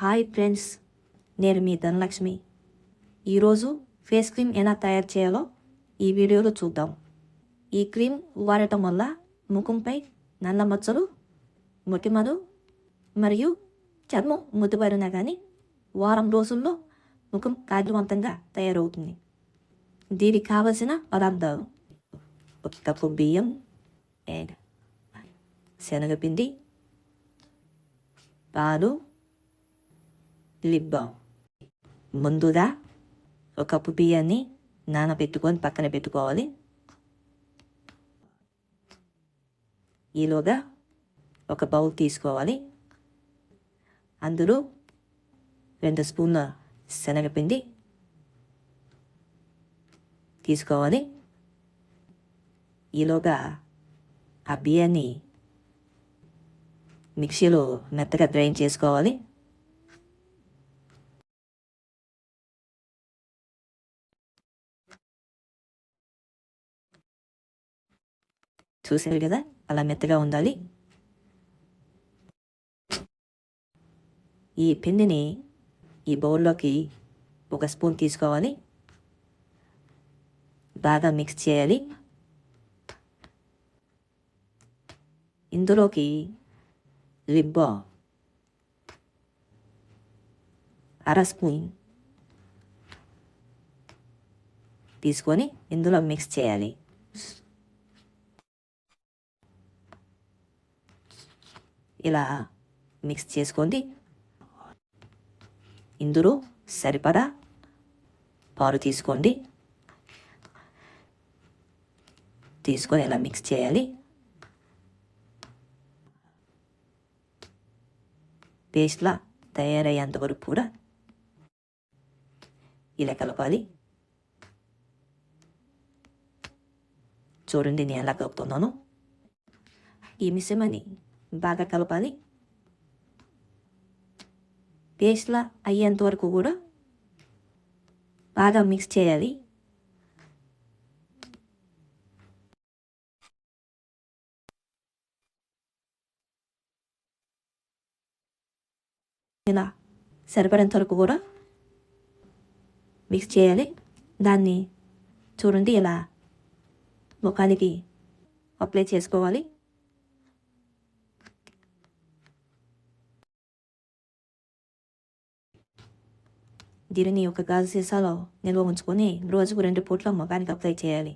Hi friends, నేను మీ ధనలక్ష్మి. ఈరోజు face cream ఎలా తయారు చేయాలో ఈ వీడియోలో చూద్దాం. ఈ క్రీమ్ వాడటం వల్ల ముఖంపై నల్ల మచ్చలు, మొటిమలు మరియు చర్మం ముద్దుబారినా కానీ వారం రోజుల్లో ముఖం కాంతివంతంగా తయారవుతుంది. దీనికి కావలసిన పదార్థాలు: ఒక కప్పు బియ్యం, శనగపిండి, పాలు, లిప్ బామ్. ముందుగా ఒక కప్పు బియ్యాన్ని నానబెట్టుకొని పక్కన పెట్టుకోవాలి. ఈలోగా ఒక బౌల్ తీసుకోవాలి. అందులో 2 స్పూన్ల శనగపిండి తీసుకోవాలి. ఈలోగా ఆ బియ్యాన్ని మిక్సీలో మెత్తగా గ్రైండ్ చేసుకోవాలి. చూసారు కదా, అలా మెత్తగా ఉండాలి. ఈ పిండిని ఈ బౌల్లోకి 1 స్పూన్ తీసుకోవాలి. బాగా మిక్స్ చేయాలి. ఇందులోకి లిప్ బామ్ 1/2 స్పూన్ తీసుకొని ఇందులో మిక్స్ చేయాలి. ఇలా మిక్స్ చేసుకోండి. ఇందులో సరిపడా పాలు తీసుకొని ఇలా మిక్స్ చేయాలి. పేస్ట్లా తయారయ్యేంత వరకు కూడా ఇలా కలపాలి. చూడండి నేను ఎలా కలుపుతున్నాను. ఈ మిశ్రమాన్ని బాగా కలపాలి. పేస్ట్లా అయ్యేంత వరకు కూడా బాగా మిక్స్ చేయాలి. ఇలా సరిపడేంత వరకు కూడా మిక్స్ చేయాలి. దాన్ని చూడండి ఇలా ముఖానికి అప్లై చేసుకోవాలి. దీనిని ఒక గాజు సీసాలో నిల్వ ఉంచుకొని రోజుకు 2 పూట్ల ముఖానికి అప్లై చేయాలి.